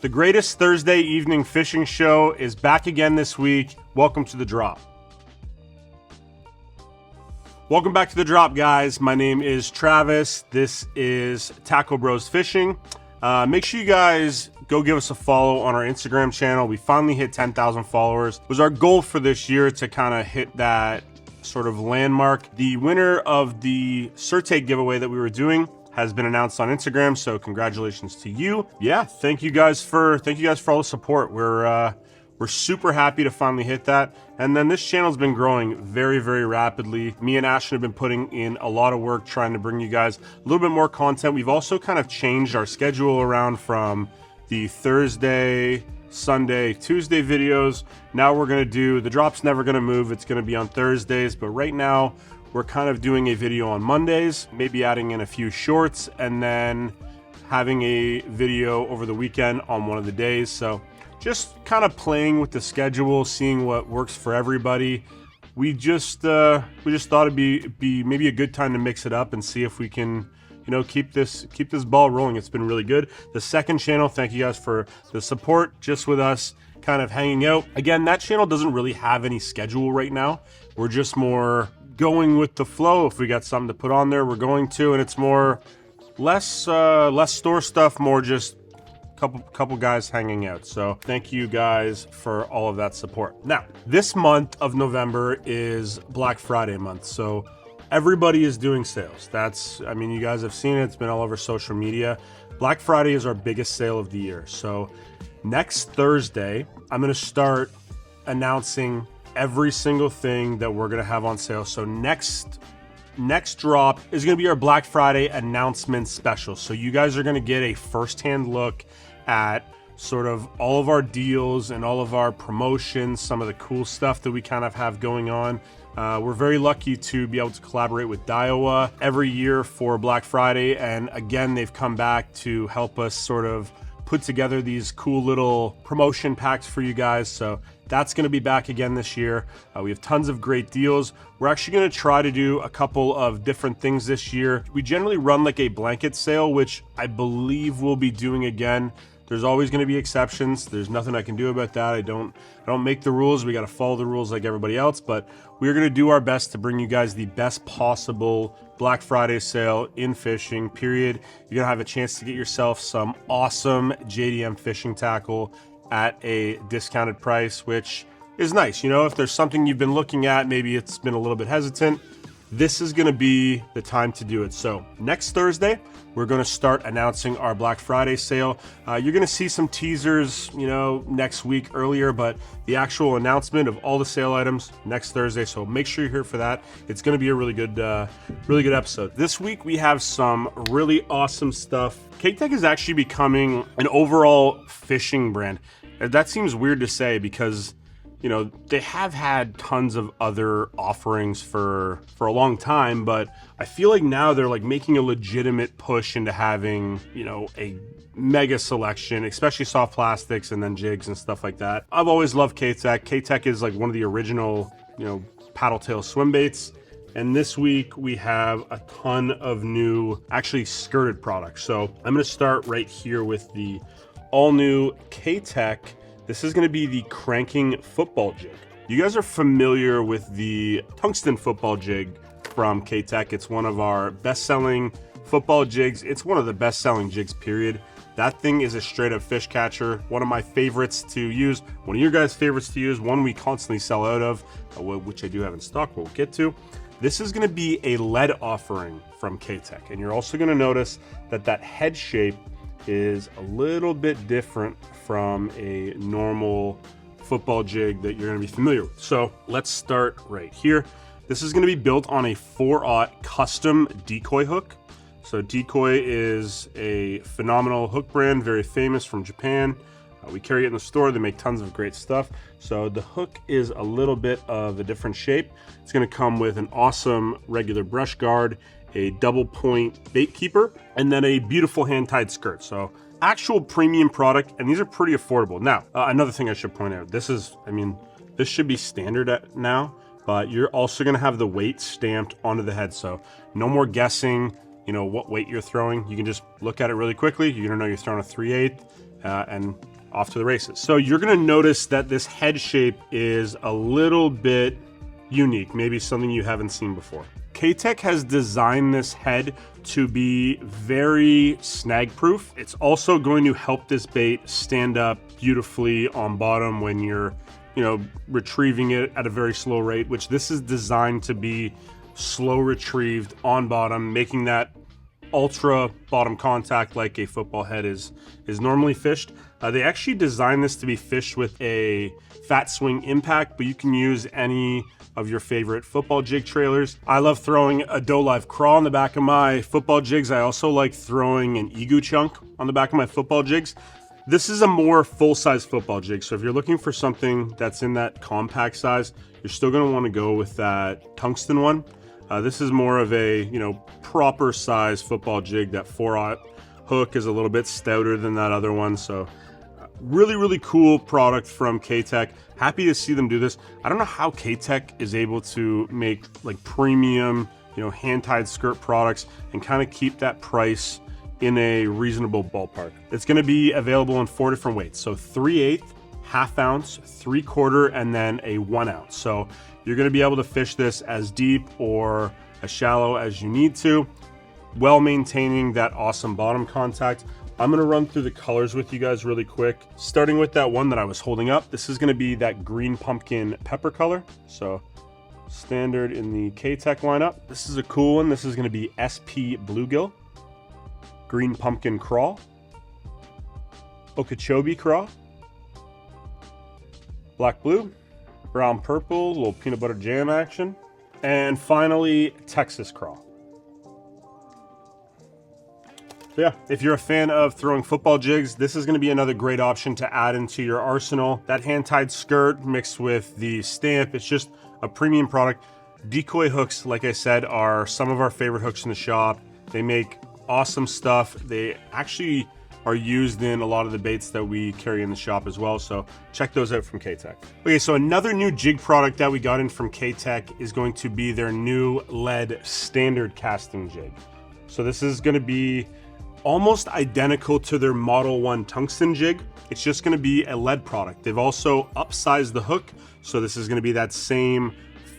The greatest Thursday evening fishing show is back again this week. Welcome to The Drop. Welcome back to The Drop, guys. My name is Travis. This is Tackle Bros Fishing. Make sure you guys go give us a follow on our Instagram channel. We finally hit 10,000 followers. It was our goal for this year to kind of hit that sort of landmark. The winner of the Surtake giveaway that we were doing has been announced on Instagram, so congratulations to you. Yeah, thank you guys for all the support. We're super happy to finally hit that. And then this channel's been growing very, very rapidly. Me and Ashton have been putting in a lot of work trying to bring you guys a little bit more content. We've also kind of changed our schedule around from the Thursday, Sunday, Tuesday videos. Now we're gonna do, the drop's never gonna move. It's gonna be on Thursdays, but right now we're kind of doing a video on Mondays, maybe adding in a few shorts, and then having a video over the weekend on one of the days. So just kind of playing with the schedule, seeing what works for everybody. We just thought it'd be maybe a good time to mix it up and see if we can, you know, keep this ball rolling. It's been really good. The second channel, thank you guys for the support, just with us kind of hanging out. Again, that channel doesn't really have any schedule right now. We're just more going with the flow. If we got something to put on there, we're going to, and it's more less store stuff, more just couple guys hanging out. So thank you guys for all of that support. Now, this month of November is Black Friday month, so everybody is doing sales. I mean, you guys have seen it. It's been all over social media. Black Friday is our biggest sale of the year. So next Thursday, I'm going to start announcing every single thing that we're going to have on sale. So next drop is going to be our Black Friday announcement special. So you guys are going to get a firsthand look at sort of all of our deals and all of our promotions, some of the cool stuff that we kind of have going on. We're very lucky to be able to collaborate with Daiwa every year for Black Friday. And again, they've come back to help us sort of put together these cool little promotion packs for you guys. So that's going to be back again this year. We have tons of great deals. We're actually going to try to do a couple of different things this year. We generally run like a blanket sale, which I believe we'll be doing again. There's always going to be exceptions. There's nothing I can do about that. I don't make the rules. We got to follow the rules like everybody else, but we're going to do our best to bring you guys the best possible Black Friday sale in fishing, period. You're going to have a chance to get yourself some awesome JDM fishing tackle at a discounted price, which is nice. You know, if there's something you've been looking at, maybe it's been a little bit hesitant, this is going to be the time to do it. So next Thursday, we're going to start announcing our Black Friday sale. You're going to see some teasers, you know, next week earlier, but the actual announcement of all the sale items next Thursday. So make sure you're here for that. It's going to be a really good episode. This week we have some really awesome stuff. Keitech is actually becoming an overall fishing brand. That seems weird to say because, you know, they have had tons of other offerings for a long time, but I feel like now they're like making a legitimate push into having, you know, a mega selection, especially soft plastics and then jigs and stuff like that. I've always loved Keitech. Keitech is like one of the original, you know, paddle tail swim baits. And this week we have a ton of new, actually skirted products. So I'm going to start right here with the all new Keitech. This is going to be the Crankin football jig. You guys are familiar with the Tungsten football jig from Keitech. It's one of our best-selling football jigs. It's one of the best-selling jigs, period. That thing is a straight-up fish catcher. One of my favorites to use. One of your guys' favorites to use. One we constantly sell out of, which I do have in stock, we'll get to. This is going to be a lead offering from Keitech. And you're also going to notice that that head shape is a little bit different from a normal football jig that you're going to be familiar with. So let's start right here. This is going to be built on a 4/0 custom decoy hook. So Decoy is a phenomenal hook brand, very famous from Japan. We carry it in the store. They make tons of great stuff. So the hook is a little bit of a different shape. It's going to come with an awesome regular brush guard, a double point bait keeper, and then a beautiful hand-tied skirt. So actual premium product, and these are pretty affordable. Now, another thing I should point out, this should be standard now, but you're also gonna have the weight stamped onto the head. So no more guessing, you know, what weight you're throwing. You can just look at it really quickly. You're gonna know you're throwing a 3/8. and off to the races. So you're gonna notice that this head shape is a little bit unique, maybe something you haven't seen before. Keitech has designed this head to be very snag proof. It's also going to help this bait stand up beautifully on bottom when you're, you know, retrieving it at a very slow rate, which this is designed to be slow retrieved on bottom, making that ultra bottom contact like a football head is normally fished. They actually designed this to be fished with a fat swing impact, but you can use any of your favorite football jig trailers. I love throwing a doe live craw on the back of my football jigs. I also like throwing an egu chunk on the back of my football jigs. This is a more full-size football jig, so if you're looking for something that's in that compact size, you're still going to want to go with that tungsten one. This is more of a, you know, proper size football jig. That 4/0 hook is a little bit stouter than that other one, so really cool product from Keitech. Happy to see them do this. I don't know how Keitech is able to make like premium, you know, hand-tied skirt products and kind of keep that price in a reasonable ballpark. It's going to be available in 4 different weights, so 3/8, ½ ounce, 3/4, and then a 1 ounce. So you're going to be able to fish this as deep or as shallow as you need to, while maintaining that awesome bottom contact. I'm going to run through the colors with you guys really quick, starting with that one that I was holding up. This is going to be that green pumpkin pepper color, so standard in the Keitech lineup. This is a cool one. This is going to be SP bluegill, green pumpkin craw, Okeechobee craw, black blue, brown purple, little peanut butter jam action, and finally Texas craw. So yeah, if you're a fan of throwing football jigs, this is going to be another great option to add into your arsenal. That hand-tied skirt mixed with the stamp, it's just a premium product. Decoy hooks, like I said, are some of our favorite hooks in the shop. They make awesome stuff. They actually are used in a lot of the baits that we carry in the shop as well, so check those out from Keitech. Okay, so another new jig product that we got in from Keitech is going to be their new lead standard casting jig. So this is going to be almost identical to their Model 1 tungsten jig. It's just going to be a lead product. They've also upsized the hook, so this is going to be that same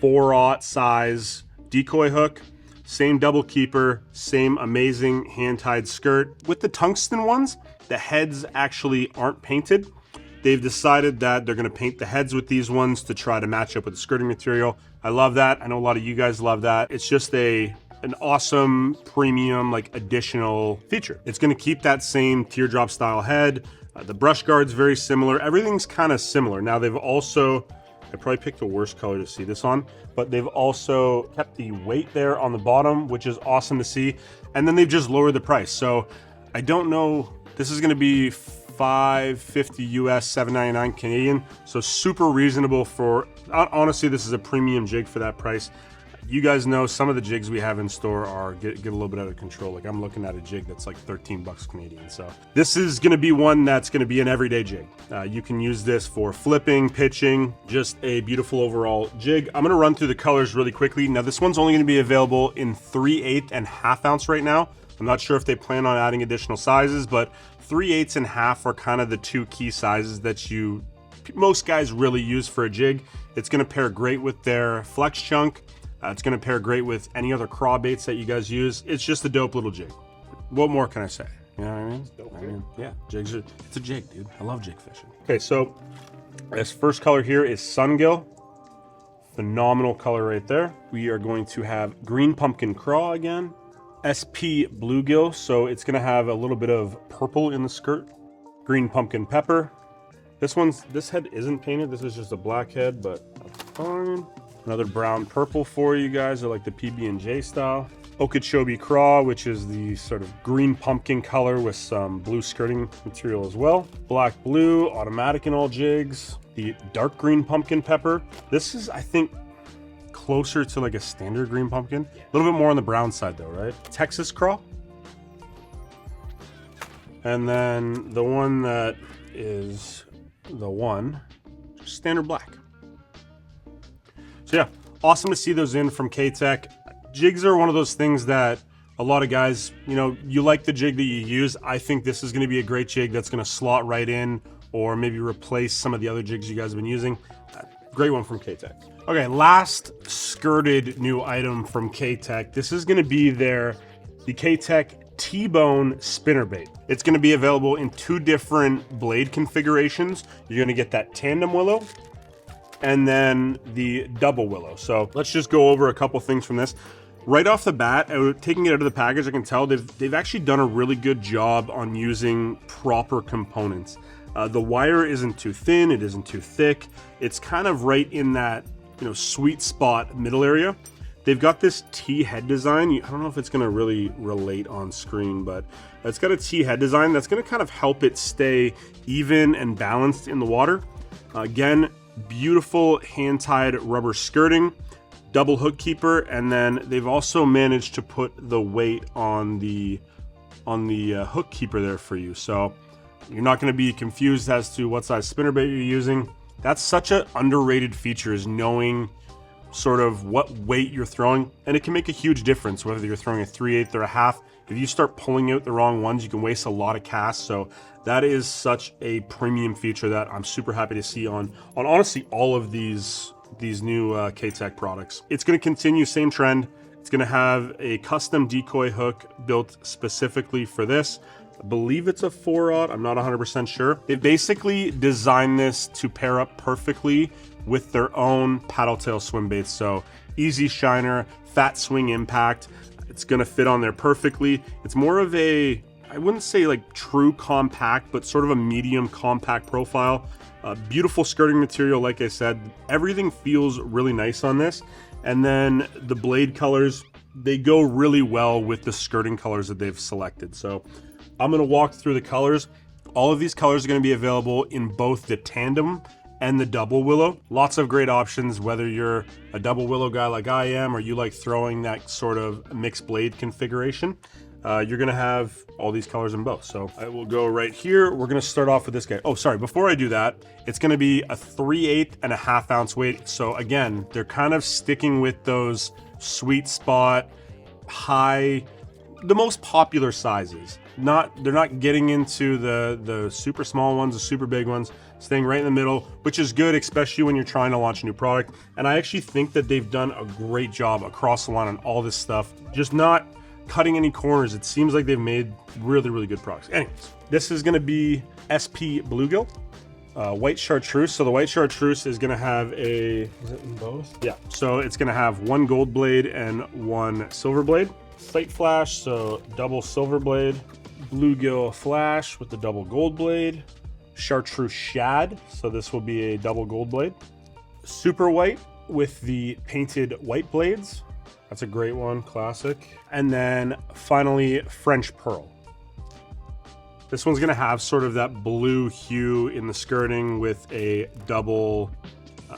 4/0 size decoy hook, same double keeper, same amazing hand-tied skirt. With the tungsten ones, the heads actually aren't painted. They've decided that they're going to paint the heads with these ones to try to match up with the skirting material. I love that. I know a lot of you guys love that. It's just an awesome premium, like, additional feature. It's going to keep that same teardrop style head. The brush guard's very similar. Everything's kind of similar. Now they've also, I probably picked the worst color to see this on, but they've also kept the weight there on the bottom, which is awesome to see. And then they've just lowered the price. So I don't know, this is going to be $550 US, $799 Canadian. So super reasonable for, honestly, this is a premium jig for that price. You guys know some of the jigs we have in store are get a little bit out of control. Like, I'm looking at a jig that's like 13 bucks Canadian. So this is going to be one that's going to be an everyday jig. You can use this for flipping, pitching, just a beautiful overall jig. I'm going to run through the colors really quickly. Now this one's only going to be available in 3/8 and ½ ounce right now. I'm not sure if they plan on adding additional sizes, but 3/8 and ½ are kind of the two key sizes that most guys really use for a jig. It's going to pair great with their flex chunk. It's going to pair great with any other craw baits that you guys use. It's just a dope little jig. What more can I say? You know what I mean? Yeah, it's a jig, dude. I love jig fishing. Okay, so this first color here is Sungill. Phenomenal color right there. We are going to have green pumpkin craw again. SP bluegill, so it's going to have a little bit of purple in the skirt. Green pumpkin pepper. This head isn't painted. This is just a black head, but that's fine. Another brown purple for you guys that like the PB&J style. Okeechobee craw, which is the sort of green pumpkin color with some blue skirting material as well. Black blue, automatic in all jigs. The dark green pumpkin pepper. This is, I think, closer to like a standard green pumpkin. A little bit more on the brown side though, right? Texas craw. And then the one that is just standard black. So yeah, awesome to see those in from Keitech. Jigs are one of those things that a lot of guys, you know, you like the jig that you use. I think this is going to be a great jig that's going to slot right in, or maybe replace some of the other jigs you guys have been using. Great one from Keitech. Okay, last skirted new item from Keitech. This is going to be the Keitech T-Bone Spinnerbait. It's going to be available in 2 different blade configurations. You're going to get that Tandem Willow and then the double Willow. So let's just go over a couple things from this. Right off the bat, taking it out of the package, I can tell they've actually done a really good job on using proper components. The wire isn't too thin, it isn't too thick. It's kind of right in that, you know, sweet spot middle area. They've got this T head design. I don't know if it's going to really relate on screen, but it's got a T head design that's going to kind of help it stay even and balanced in the water. Again, beautiful hand-tied rubber skirting, double hook keeper, and then they've also managed to put the weight on the hook keeper there for you. So you're not going to be confused as to what size spinnerbait you're using. That's such an underrated feature, is knowing sort of what weight you're throwing, and it can make a huge difference whether you're throwing a 3/8 or a half. If you start pulling out the wrong ones, you can waste a lot of casts. So that is such a premium feature that I'm super happy to see on honestly all of these new Keitech products. It's going to continue same trend. It's going to have a custom decoy hook built specifically for this. I believe it's a 4/0. I'm not 100% sure. They basically designed this to pair up perfectly with their own paddle tail swim baits. So easy shiner, fat swing impact. It's going to fit on there perfectly. It's more of a, I wouldn't say like true compact, but sort of a medium compact profile. Beautiful skirting material, like I said. Everything feels really nice on this. And then the blade colors, they go really well with the skirting colors that they've selected. So I'm going to walk through the colors. All of these colors are going to be available in both the Tandem and the double Willow. Lots of great options, whether you're a double Willow guy like I am, or you like throwing that sort of mixed blade configuration. You're going to have all these colors in both. So I will go right here. We're going to start off with this guy. Oh, sorry. Before I do that, it's going to be a 3/8 and a half ounce weight. So again, they're kind of sticking with those sweet spot, high, the most popular sizes. They're not getting into the super small ones, the super big ones, staying right in the middle, which is good, especially when you're trying to launch a new product. And I actually think that they've done a great job across the line on all this stuff, just not cutting any corners. It seems like they've made really, really good products. Anyways, this is going to be SP Bluegill, white chartreuse. So the white chartreuse is going to have a, is it in both? Yeah. So it's going to have 1 gold blade and 1 silver blade. Sight flash, so double silver blade. Bluegill flash with the double gold blade. Chartreuse shad, so this will be a double gold blade. Super white with the painted white blades. That's a great one, classic. And then finally, French pearl. This one's gonna have sort of that blue hue in the skirting with a double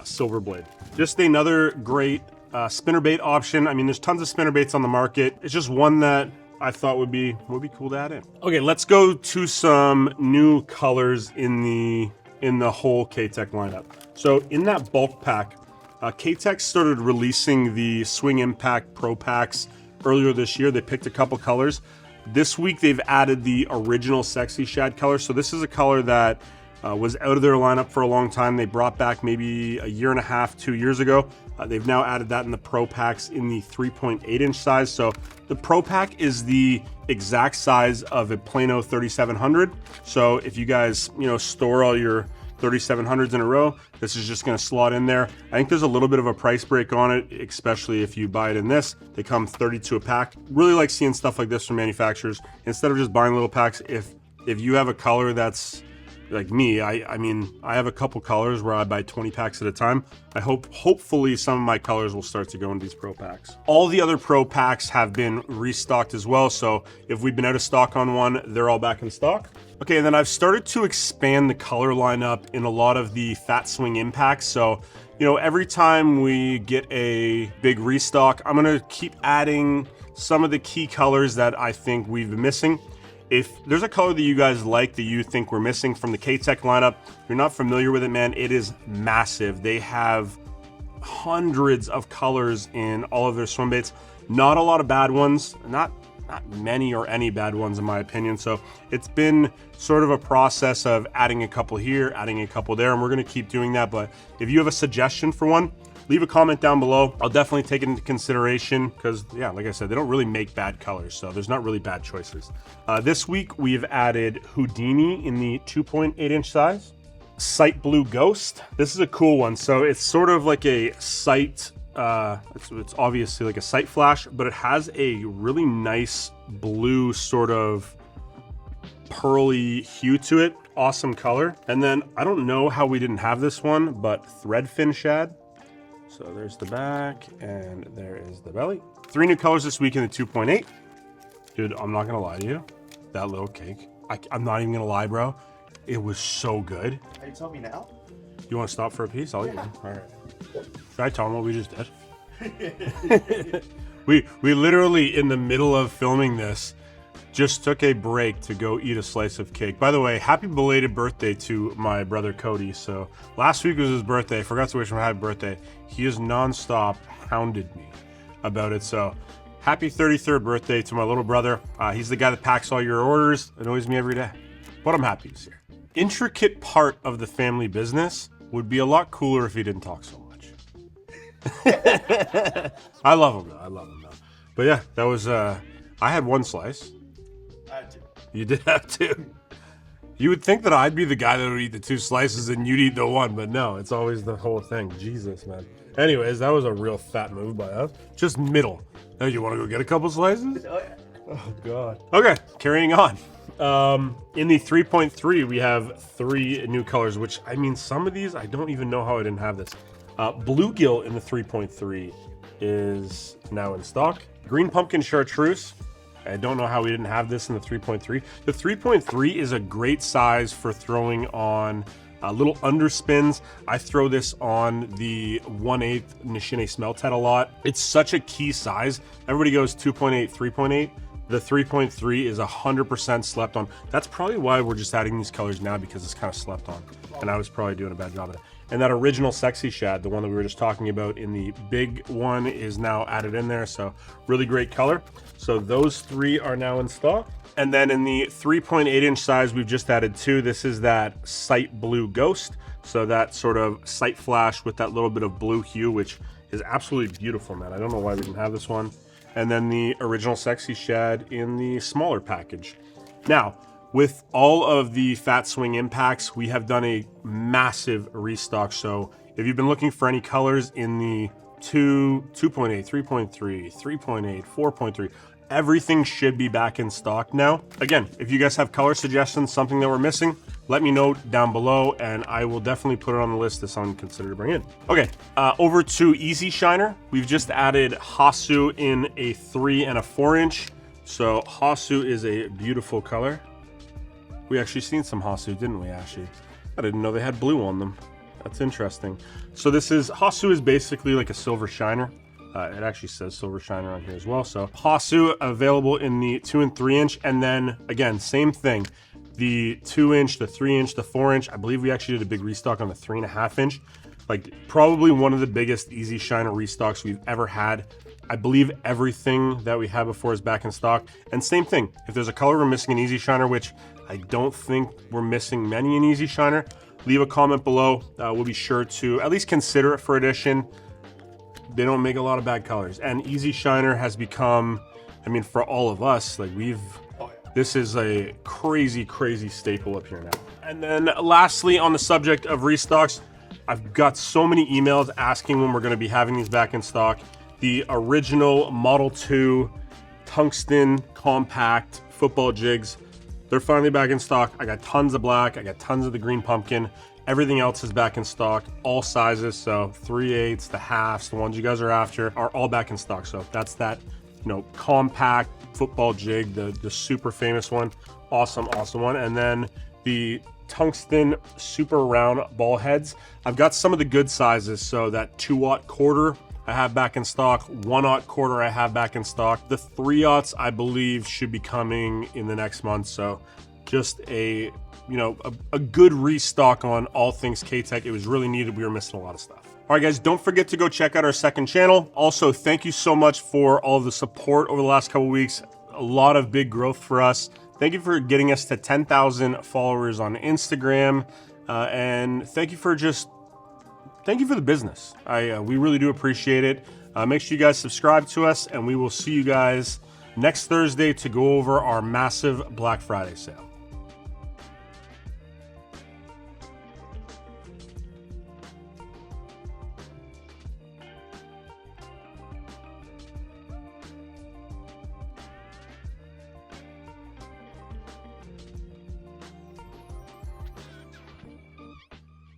silver blade. Just another great spinnerbait option. I mean, there's tons of spinnerbaits on the market. It's just one that I thought would be cool to add in. Okay, let's go to some new colors in the whole Keitech lineup. So in that bulk pack, Keitech started releasing the Swing Impact Pro Packs earlier this year. They picked a couple colors. This week they've added the original Sexy Shad color. So this is a color that was out of their lineup for a long time. They brought back maybe a year and a half, 2 years ago. They've now added that in the Pro Packs in the 3.8 inch size. So the Pro Pack is the exact size of a Plano 3700. So if you guys, store all your 3700s in a row, this is just going to slot in there. I think there's a little bit of a price break on it, especially if you buy it in this. They come 32 a pack. Really like seeing stuff like this from manufacturers. Instead of just buying little packs, if you have a color that's like me, I mean, I have a couple colors where I buy 20 packs at a time. Hopefully some of my colors will start to go into these Pro Packs. All the other Pro Packs have been restocked as well. So if we've been out of stock on one, they're all back in stock. Okay, and then I've started to expand the color lineup in a lot of the Fat Swing Impacts. So, every time we get a big restock, I'm gonna keep adding some of the key colors that I think we've been missing. If there's a color that you guys like that you think we're missing from the Keitech lineup, if you're not familiar with it, man, it is massive. They have hundreds of colors in all of their swim baits. Not a lot of bad ones, not not many or any bad ones in my opinion. So it's been sort of a process of adding a couple here, adding a couple there, and we're gonna keep doing that. But if you have a suggestion for one, leave a comment down below. I'll definitely take it into consideration because, yeah, like I said, they don't really make bad colors, so there's not really bad choices. This week, we've added Houdini in the 2.8 inch size. Sight Blue Ghost. This is a cool one. So it's sort of like a sight, it's obviously like a sight flash, but it has a really nice blue sort of pearly hue to it. Awesome color. And then I don't know how we didn't have this one, but Threadfin Shad. So there's the back and there is the belly. 3 new colors this week in the 2.8. Dude, I'm not gonna lie to you. That little cake, I'm not even gonna lie, bro. It was so good. Are you telling me now? You wanna stop for a piece? I'll eat one. All right. Should I tell them what we just did? we literally, in the middle of filming this, just took a break to go eat a slice of cake. By the way, happy belated birthday to my brother Cody. So last week was his birthday. I forgot to wish him a happy birthday. He has nonstop hounded me about it. So happy 33rd birthday to my little brother. He's the guy that packs all your orders, annoys me every day. But I'm happy he's here. Intricate part of the family business would be a lot cooler if he didn't talk so much. I love him though. I love him though. But yeah, that was, I had 1 slice. I had 2. You did have 2. You would think that I'd be the guy that would eat the 2 slices and you'd eat the 1, but no, it's always the whole thing. Jesus, man. Anyways, that was a real fat move by us. Just middle. Now you want to go get a couple slices? Oh, yeah. Oh, God. Okay, carrying on. In the 3.3, we have 3 new colors, which, I mean, some of these, I don't even know how I didn't have this. Bluegill in the 3.3 is now in stock. Green Pumpkin Chartreuse. I don't know how we didn't have this in the 3.3. The 3.3 is a great size for throwing on little underspins. I throw this on the 1/8 Nishine Smelt Head a lot. It's such a key size. Everybody goes 2.8, 3.8. The 3.3 is 100% slept on. That's probably why we're just adding these colors now, because it's kind of slept on. And I was probably doing a bad job of it. And that original Sexy Shad, the one that we were just talking about in the big one, is now added in there. So really great color. So those 3 are now in stock. And then in the 3.8 inch size, we've just added 2. This is that Sight Blue Ghost. So that sort of sight flash with that little bit of blue hue, which is absolutely beautiful, man. I don't know why we didn't have this one. And then the original Sexy Shad in the smaller package. Now, with all of the Fat Swing impacts, we have done a massive restock. So if you've been looking for any colors in the 2.8, 3.3, 3.8, 4.3, everything should be back in stock now. Again, if you guys have color suggestions, something that we're missing, let me know down below and I will definitely put it on the list as something to consider to bring in. Okay, over to Easy Shiner. We've just added Hasu in a 3 and a 4 inch. So Hasu is a beautiful color. We actually seen some Hasu, didn't we, Ashy? I didn't know they had blue on them. That's interesting. So this is, Hasu is basically like a silver shiner. It actually says silver shiner on here as well. So Hasu available in the 2 and 3 inch. And then again, same thing. The 2 inch, the 3 inch, the 4 inch. I believe we actually did a big restock on the 3.5 inch. Like probably one of the biggest Easy Shiner restocks we've ever had. I believe everything that we had before is back in stock. And same thing, if there's a color we're missing in Easy Shiner, which I don't think we're missing many in Easy Shiner, leave a comment below. We'll be sure to at least consider it for addition. They don't make a lot of bad colors. And Easy Shiner has become, I mean, for all of us, like this is a crazy, crazy staple up here now. And then lastly, on the subject of restocks, I've got so many emails asking when we're gonna be having these back in stock. The original Model 2 Tungsten compact football jigs, they're finally back in stock. I got tons of black, I got tons of the green pumpkin. Everything else is back in stock, all sizes. So 3/8, the halves, the ones you guys are after are all back in stock. So that's that, you know, compact football jig, the super famous one. Awesome, awesome one. And then the Tungsten super round ball heads. I've got some of the good sizes. So that 2/0 quarter I have back in stock, 1/0 quarter I have back in stock. The 3/0 I believe should be coming in the next month. So just a, you know, a good restock on all things Keitech. It was really needed. We were missing a lot of stuff. All right, guys, don't forget to go check out our second channel. Also, thank you so much for all of the support over the last couple weeks. a lot of big growth for us. Thank you for getting us to 10,000 followers on Instagram, and thank you for the business. We really do appreciate it. Make sure you guys subscribe to us, and we will see you guys next Thursday to go over our massive Black Friday sale.